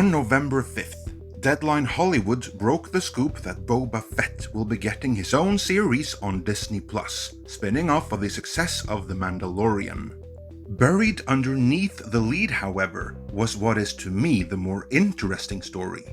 On November 5th, Deadline Hollywood broke the scoop that Boba Fett will be getting his own series on Disney+, spinning off of the success of The Mandalorian. Buried underneath the lead, however, was what is to me the more interesting story.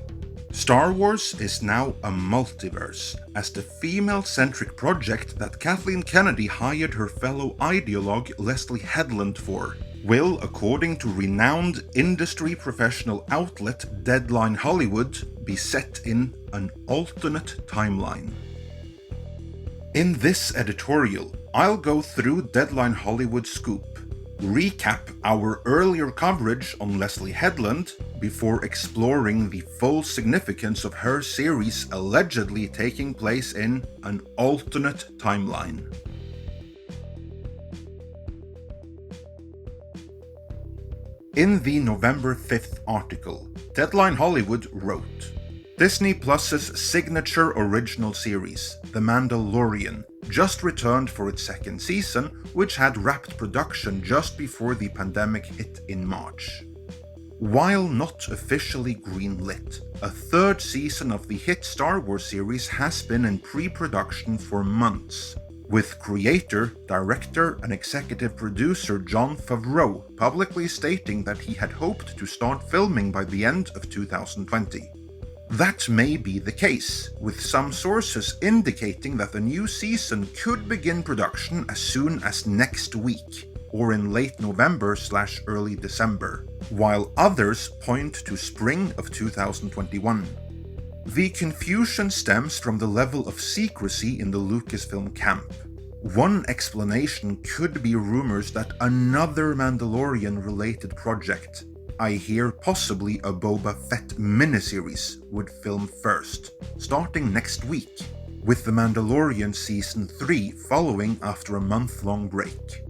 Star Wars is now a multiverse, as the female-centric project that Kathleen Kennedy hired her fellow ideologue Leslye Headland for will, according to renowned industry professional outlet Deadline Hollywood, be set in an alternate timeline. In this editorial, I'll go through Deadline Hollywood's scoop, recap our earlier coverage on Leslye Headland, before exploring the full significance of her series allegedly taking place in an alternate timeline. In the November 5th article, Deadline Hollywood wrote, Disney Plus's signature original series, The Mandalorian, just returned for its second season, which had wrapped production just before the pandemic hit in March. While not officially greenlit, a third season of the hit Star Wars series has been in pre-production for months, with creator, director, and executive producer Jon Favreau publicly stating that he had hoped to start filming by the end of 2020. That may be the case, with some sources indicating that the new season could begin production as soon as next week, or in late November/early December, while others point to spring of 2021. The confusion stems from the level of secrecy in the Lucasfilm camp. One explanation could be rumors that another Mandalorian-related project, I hear possibly a Boba Fett miniseries, would film first, starting next week, with The Mandalorian Season 3 following after a month-long break.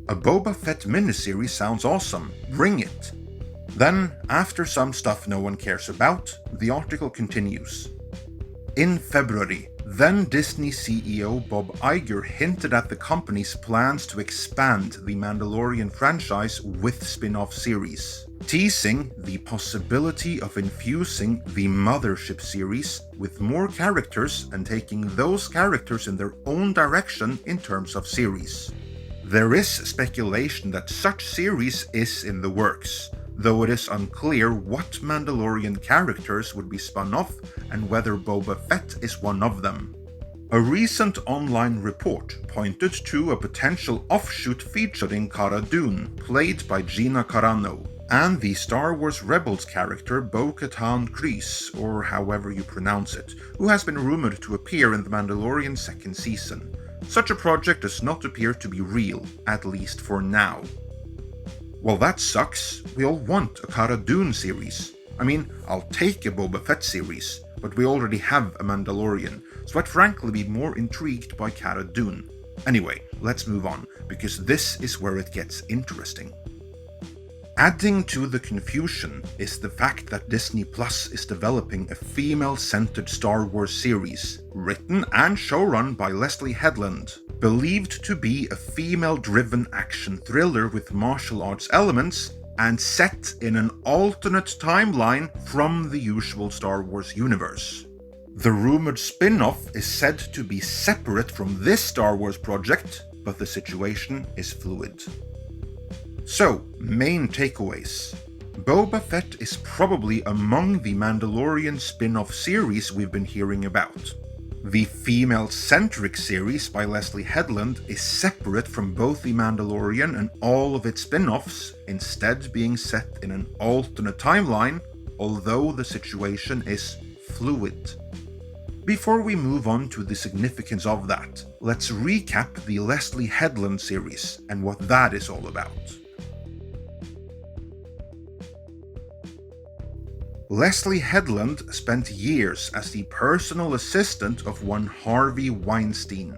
A Boba Fett miniseries sounds awesome, bring it! Then, after some stuff no one cares about, the article continues. In February, then Disney CEO Bob Iger hinted at the company's plans to expand the Mandalorian franchise with spin-off series, teasing the possibility of infusing the Mothership series with more characters and taking those characters in their own direction in terms of series. There is speculation that such series is in the works, though it is unclear what Mandalorian characters would be spun off and whether Boba Fett is one of them. A recent online report pointed to a potential offshoot featuring Cara Dune, played by Gina Carano, and the Star Wars Rebels character Bo-Katan Kryze, or however you pronounce it, who has been rumored to appear in The Mandalorian second season. Such a project does not appear to be real, at least for now. Well, that sucks. We all want a Cara Dune series. I mean, I'll take a Boba Fett series, but we already have a Mandalorian, so I'd frankly be more intrigued by Cara Dune. Anyway, let's move on, because this is where it gets interesting. Adding to the confusion is the fact that Disney Plus is developing a female-centered Star Wars series, written and showrun by Leslye Headland, believed to be a female-driven action thriller with martial arts elements, and set in an alternate timeline from the usual Star Wars universe. The rumored spin-off is said to be separate from this Star Wars project, but the situation is fluid. So, main takeaways. Boba Fett is probably among the Mandalorian spin-off series we've been hearing about. The female-centric series by Leslye Headland is separate from both The Mandalorian and all of its spin-offs, instead being set in an alternate timeline, although the situation is fluid. Before we move on to the significance of that, let's recap the Leslye Headland series and what that is all about. Leslye Headland spent years as the personal assistant of one Harvey Weinstein.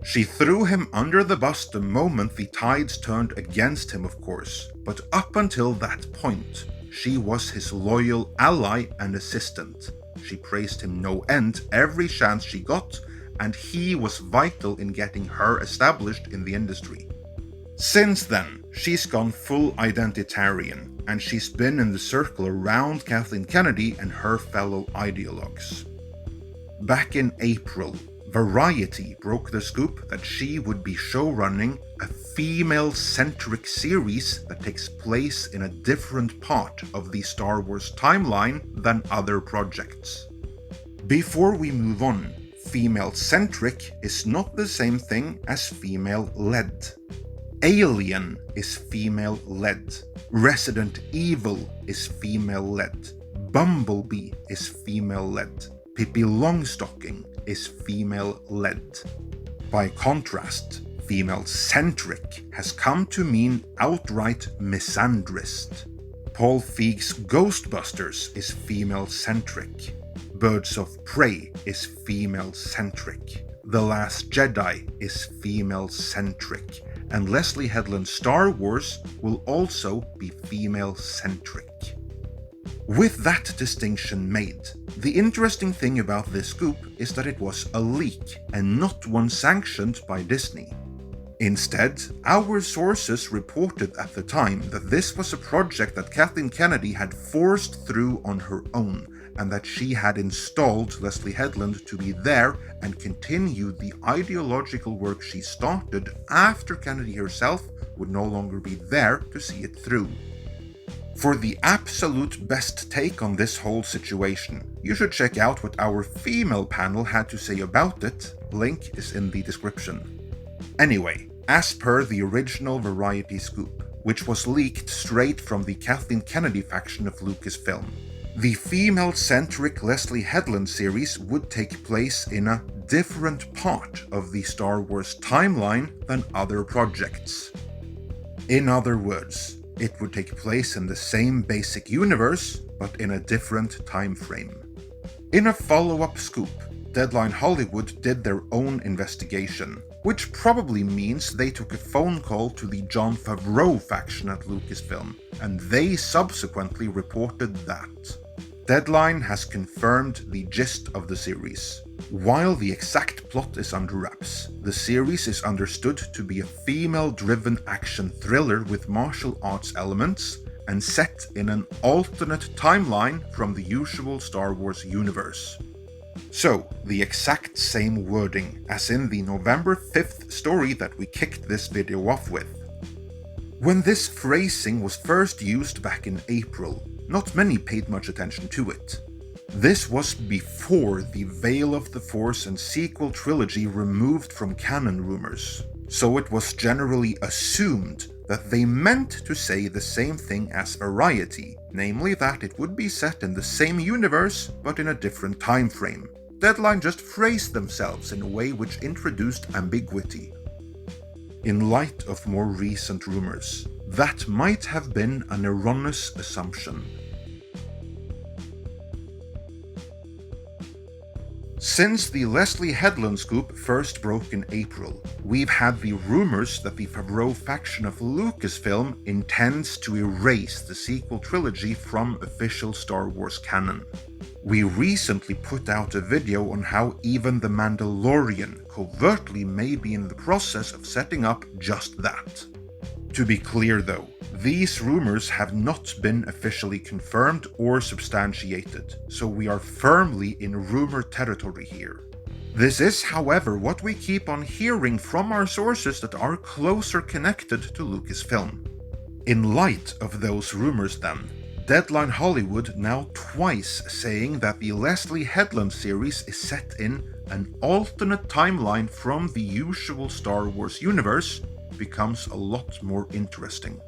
She threw him under the bus the moment the tides turned against him, of course, but up until that point, she was his loyal ally and assistant. She praised him no end every chance she got, and he was vital in getting her established in the industry. Since then, she's gone full identitarian, and she's been in the circle around Kathleen Kennedy and her fellow ideologues. Back in April, Variety broke the scoop that she would be showrunning a female-centric series that takes place in a different part of the Star Wars timeline than other projects. Before we move on, female-centric is not the same thing as female-led. Alien is female-led. Resident Evil is female-led. Bumblebee is female-led. Pippi Longstocking is female-led. By contrast, female-centric has come to mean outright misandrist. Paul Feig's Ghostbusters is female-centric. Birds of Prey is female-centric. The Last Jedi is female-centric. And Leslye Headland Star Wars will also be female-centric. With that distinction made, the interesting thing about this scoop is that it was a leak and not one sanctioned by Disney. Instead, our sources reported at the time that this was a project that Kathleen Kennedy had forced through on her own, and that she had installed Leslye Headland to be there and continue the ideological work she started after Kennedy herself would no longer be there to see it through. For the absolute best take on this whole situation, you should check out what our female panel had to say about it. Link is in the description. Anyway, as per the original Variety scoop, which was leaked straight from the Kathleen Kennedy faction of Lucasfilm, the female-centric Leslye Headland series would take place in a different part of the Star Wars timeline than other projects. In other words, it would take place in the same basic universe, but in a different time frame. In a follow-up scoop, Deadline Hollywood did their own investigation, which probably means they took a phone call to the Jon Favreau faction at Lucasfilm, and they subsequently reported that. Deadline has confirmed the gist of the series. While the exact plot is under wraps, the series is understood to be a female-driven action thriller with martial arts elements and set in an alternate timeline from the usual Star Wars universe. So, the exact same wording as in the November 5th story that we kicked this video off with. When this phrasing was first used back in April, not many paid much attention to it. This was before the Veil of the Force and sequel trilogy removed from canon rumors, so it was generally assumed that they meant to say the same thing as Variety, namely that it would be set in the same universe but in a different time frame. Deadline just phrased themselves in a way which introduced ambiguity. In light of more recent rumors, that might have been an erroneous assumption. Since the Leslye Headland scoop first broke in April, we've had the rumors that the Favreau faction of Lucasfilm intends to erase the sequel trilogy from official Star Wars canon. We recently put out a video on how even The Mandalorian covertly may be in the process of setting up just that. To be clear though, these rumors have not been officially confirmed or substantiated, so we are firmly in rumor territory here. This is, however, what we keep on hearing from our sources that are closer connected to Lucasfilm. In light of those rumors then, Deadline Hollywood now twice saying that the Leslye Headland series is set in an alternate timeline from the usual Star Wars universe becomes a lot more interesting.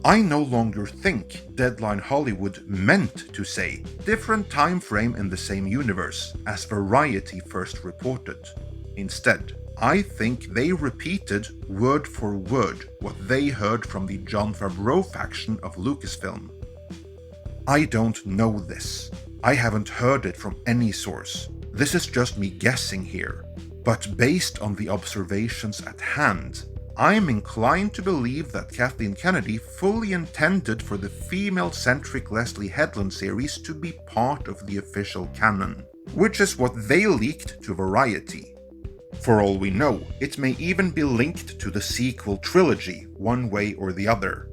I no longer think Deadline Hollywood meant to say different time frame in the same universe as Variety first reported. Instead, I think they repeated word for word what they heard from the Jon Favreau faction of Lucasfilm. I don't know this. I haven't heard it from any source. This is just me guessing here. But based on the observations at hand, I'm inclined to believe that Kathleen Kennedy fully intended for the female-centric Leslye Headland series to be part of the official canon, which is what they leaked to Variety. For all we know, it may even be linked to the sequel Trilogy, one way or the other.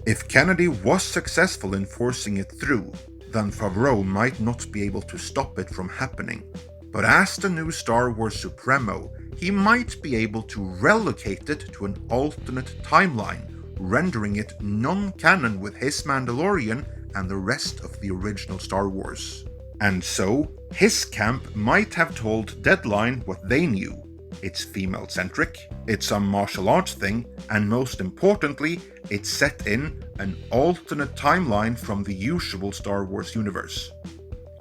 If Kennedy was successful in forcing it through, then Favreau might not be able to stop it from happening. But as the new Star Wars Supremo, he might be able to relocate it to an alternate timeline, rendering it non-canon with his Mandalorian and the rest of the original Star Wars. And so, his camp might have told Deadline what they knew. It's female-centric, it's a martial arts thing, and most importantly, it's set in an alternate timeline from the usual Star Wars universe.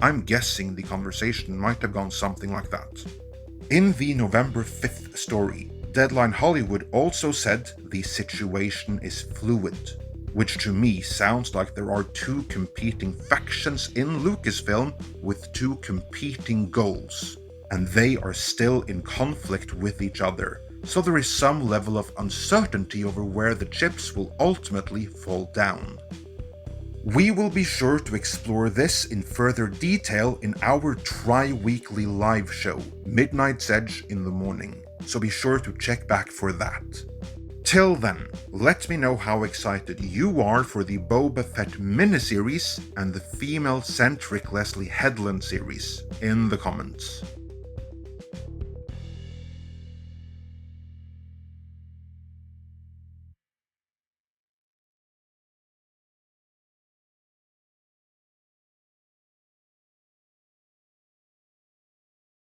I'm guessing the conversation might have gone something like that. In the November 5th story, Deadline Hollywood also said the situation is fluid, which to me sounds like there are two competing factions in Lucasfilm with two competing goals, and they are still in conflict with each other, so there is some level of uncertainty over where the chips will ultimately fall down. We will be sure to explore this in further detail in our tri-weekly live show, Midnight's Edge in the morning, so be sure to check back for that. Till then, let me know how excited you are for the Boba Fett miniseries and the female-centric Leslye Headland series in the comments.